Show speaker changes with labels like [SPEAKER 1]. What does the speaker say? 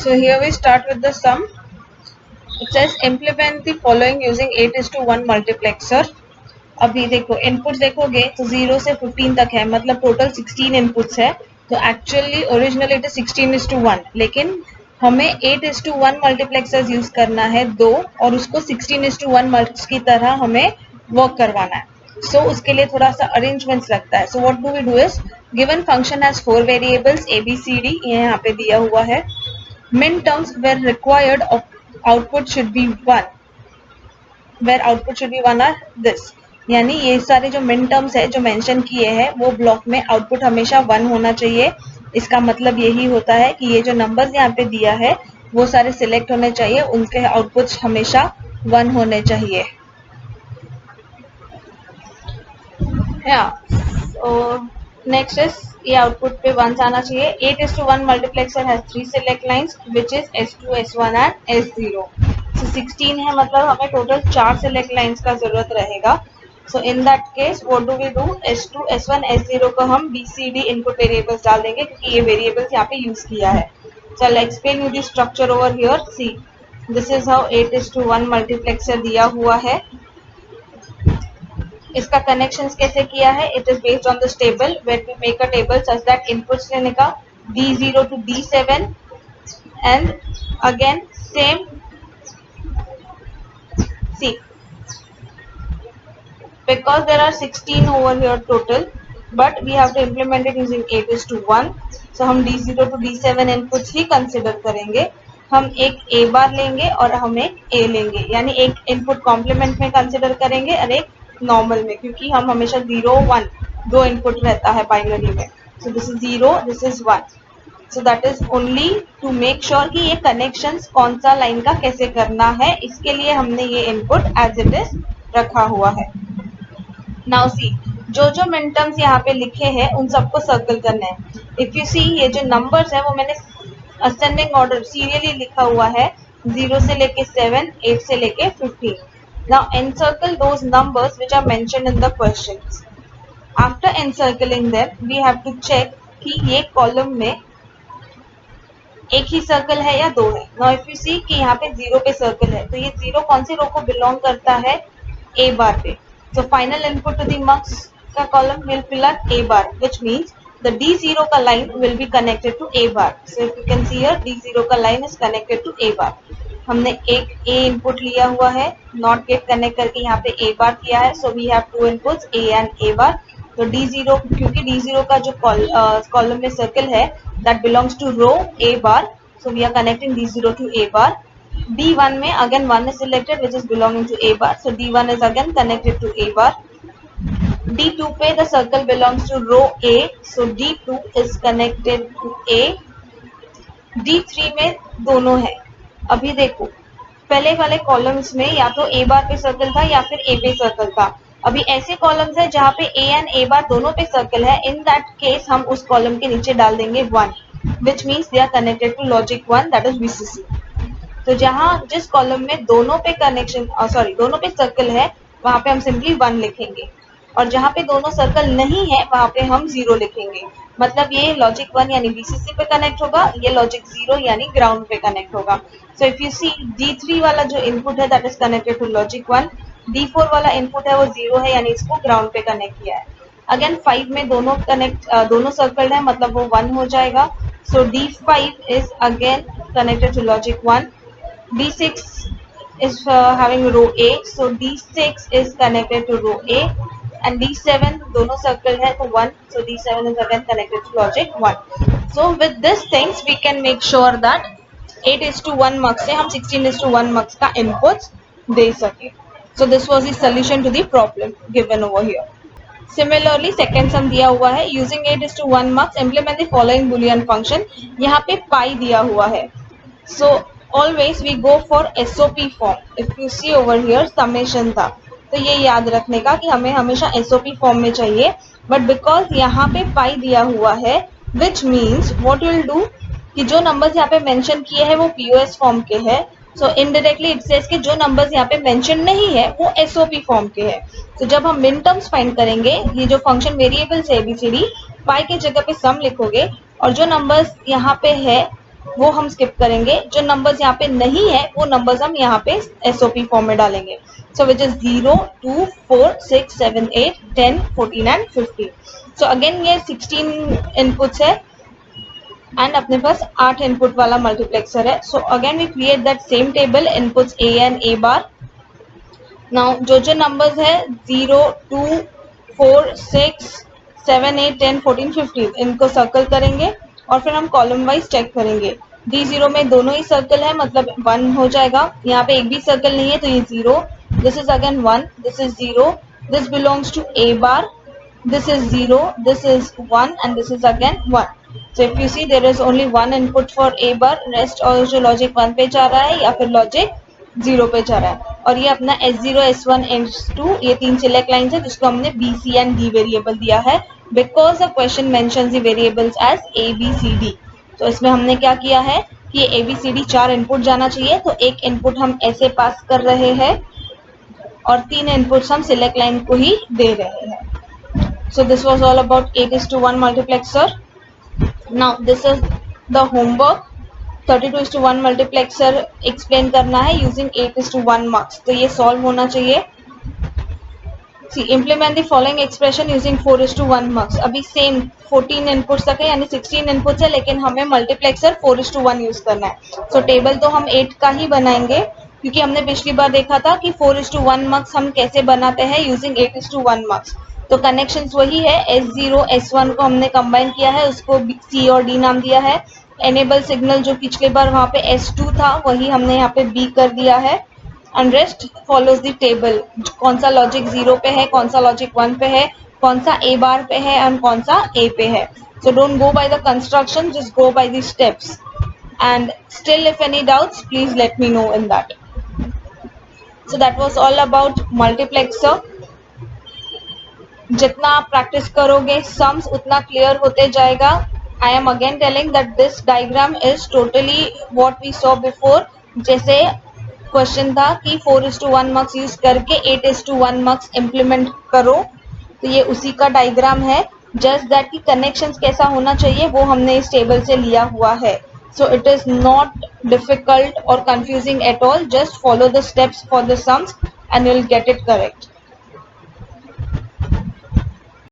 [SPEAKER 1] So here we start with the sum. It says implement the following using 8:1 multiplexer. अभी देखो input देखोगे तो 0 से 15 तक है, मतलब टोटल 16 इनपुट्स है. तो एक्चुअली ओरिजिनली इट इज 16:1, लेकिन हमें 8:1 मल्टीप्लेक्सर्स यूज करना है दो, और उसको 16:1 मल्ट्स की तरह हमें वर्क करवाना है. सो उसके लिए थोड़ा सा अरेंजमेंट्स लगता है. So what do we do is, given function has 4 variables A B C D, ये यहाँ पे दिया हुआ है. min terms where required output should be 1, where output should be 1 are this. यानी ये सारे जो min terms है जो मेंशन किए हैं वो ब्लॉक में आउटपुट हमेशा 1 होना चाहिए. इसका मतलब यही होता है कि ये जो नंबर्स यहाँ पे दिया है वो सारे सिलेक्ट होने चाहिए, उनके आउटपुट्स हमेशा 1 होने चाहिए. नेक्स्ट इज ये आउटपुट पे 1 आना चाहिए. 8:1 multiplexer has 3 select lines which is S2, S1 and S0. सो 16 है, मतलब हमें टोटल 4 सिलेक्ट लाइंस का जरूरत रहेगा. So in that case what do we do, S2, S1, S0 को हम BCD इनपुट वेरिएबल्स डाल देंगे क्योंकि ये वेरिएबल्स यहाँ पे यूज किया है. So I explain you the structure over here. See, this is how 8:1 multiplexer दिया हुआ है. इसका कनेक्शन कैसे किया है, it is based on this table where we make a table such that inputs लेने का D0 to D7 and again same. See, because there are 16 over here total, but we have to implement it using 8:1. so हम D0 to D7 inputs he consider करेंगे. हम एक A बार लेंगे और हम एक A लेंगे, यानी एक इनपुट कॉम्प्लीमेंट में कंसिडर करेंगे और एक नॉर्मल में, क्योंकि हम हमेशा 0, 1 दो इनपुट रहता है बाइनरी में. So this is 0, this is 1. So that is only to make sure कि ये कनेक्शंस कौन सा लाइन का कैसे करना है, इसके लिए हमने ये इनपुट एज इट इज रखा हुआ है. नाउ सी, जो जो मिनटर्म्स यहाँ पे लिखे हैं उन सबको सर्कल करना है. इफ यू सी, ये जो नंबर्स है वो मैंने असेंडिंग ऑर्डर सीरियली लिखा हुआ है, 0 से लेके 7, 8 से लेके 15. Now encircle those numbers which are mentioned in the questions. After encircling them, we have to check कि ये कॉलम में एक ही सर्कल है या दो है. नाउ इफ यू सी कि यहाँ पे 0 पे सर्कल है, तो ये 0 कौन सी रो को बिलोंग करता है, A बार पे. So final input to the mux का column will fill up A bar, which means the D0 का line will be connected to A bar. So if you can see here, D0 का line is connected to A bar. हमने एक A input लिया हुआ है, not get connect करके यहाँ पे A bar किया है. So we have two inputs A and A bar. तो D0, क्योंकि D0 का जो column में circle है, that belongs to row A bar. So we are connecting D0 to A bar. D1 में again 1 is selected which is belonging to A bar. So D1 is again connected to A bar. D2 पे the circle belongs to row A. So D2 is connected to A. D3 में दोनों है. अभी देखो पहले वाले columns में या तो A बार पे सर्कल था या फिर A पे सर्कल था. अभी ऐसे कॉलम्स है जहाँ पे A एंड A बार दोनों पे सर्कल है. इन दैट केस हम उस कॉलम के नीचे डाल देंगे 1, which means they are connected to logic 1, that is VCC. तो जहां जिस कॉलम में दोनों पे कनेक्शन दोनों पे सर्कल है वहां पे हम सिंपली 1 लिखेंगे, और जहां पे दोनों सर्कल नहीं है वहां पे हम 0 लिखेंगे. मतलब ये लॉजिक 1 यानी VCC पे कनेक्ट होगा, ये लॉजिक 0 यानी ग्राउंड पे कनेक्ट होगा. So if you see, D3 वाला जो इनपुट है that is connected to logic 1. D4 वाला इनपुट है वो 0 है, यानी इसको ग्राउंड पे कनेक्ट किया है. अगेन 5 में दोनों सर्कल है, मतलब वो 1 हो जाएगा. सो D5 is again connected to logic 1. D6 is having row A, so D6 is connected to row A, and D7 दोनों circle है तो 1, so D7 is again connected to logic 1. So with these things we can make sure that 8:1 mux से हम 16:1 mux का inputs दे सके. So this was the solution to the problem given over here. Similarly, second sum दिया हुआ है, using 8:1 mux implement the following boolean function. यहाँ पे pi दिया हुआ है. So always we go for SOP form. If you see over here summation था, तो ये याद रखने का कि हमें हमेशा SOP form में चाहिए. But because यहाँ पे pi दिया हुआ है, which means what we will do कि जो numbers यहाँ पे mention किए हैं वो POS form के हैं. So indirectly it says कि जो numbers यहाँ पे mention नहीं है वो SOP form के हैं. तो जब हम min terms find करेंगे, ये जो function variables है ABCD, pi के जगह पे sum लिखोगे और जो numbers यहाँ पे है वो हम स्किप करेंगे। जो नंबर्स यहाँ पे नहीं है वो नंबर्स हम यहाँ पे SOP फॉर्म में डालेंगे। So which is 0, 2, 4, 6, 7, 8, 10, 14 and 15। So again ये 16 इनपुट्स है एंड अपने पास 8 इनपुट वाला मल्टीप्लेक्सर है। So again we create that same table, inputs A and A bar. Now जो नंबर्स है 0, 2, 4, 6, 7, 8, 10, 14, 15 इनको सर्कल करेंगे और फिर हम कॉलम वाइज चेक करेंगे। D0 में दोनों ही सर्कल है मतलब 1 हो जाएगा। यहाँ पे एक भी सर्कल नहीं है तो ये 0, this is again 1, this is 0, this belongs to A bar, this is 0, this is 1 and this is again 1. So if you see there is only one input for A bar, rest और जो logic 1 पे जा रहा है या फिर logic 0 पे जा रहा है। और ये अपना S0, S1, S2 ये 3 सिलेक्ट लाइन्स है जिसको हमने B, C and D variable दिया है because the question mentions the variables as A, B, C, D। तो इसमें हमने क्या किया है कि ये A, B, C, D 4 input जाना चाहिए तो एक इनपुट हम ऐसे पास कर रहे हैं और 3 इनपुट्स हम सिलेक्ट लाइन को ही दे रहे हैं। So this was all about 8:1 multiplexer. Now this is the homework. 32:1 multiplexer explain करना है using 8:1 marks. तो ये solve होना चाहिए। See, implement the following expression using 4:1 marks. अभी same 14 inputs तक है यानी 16 inputs है लेकिन हमें multiplexer 4:1 use करना है। So table तो हम 8 का ही बनाएंगे क्योंकि हमने पिछली बार देखा था कि 4:1 marks हम कैसे बनाते हैं using 8:1 marks। तो कनेक्शंस वही है, S0, S1 को हमने कंबाइन किया है, उसको C और D नाम दिया है। एनेबल सिग्नल जो पिछले बार वहाँ पे S2 था वही हमने यहाँ पे B कर दिया है and rest follows the table. कौन सा लॉजिक 0 पे है, कौन सा लॉजिक 1 पे है, कौन सा A बार पे है एंड कौन सा A पे है। So don't go by the construction, just go by the steps and still if any doubts please let me know in that. So that was all about multiplexer. जितना आप practice करोगे sums उतना clear होते जाएगा। I am again telling that this diagram is totally what we saw before. जैसे question था कि 4:1 marks use करके 8:1 मार्क्स इम्प्लीमेंट करो, तो ये उसी का डायग्राम है। जस्ट दैट की कनेक्शंस कैसा होना चाहिए वो हमने इस टेबल से लिया हुआ है। So it is not difficult और confusing at all, just follow the steps for the sums and you will get it correct.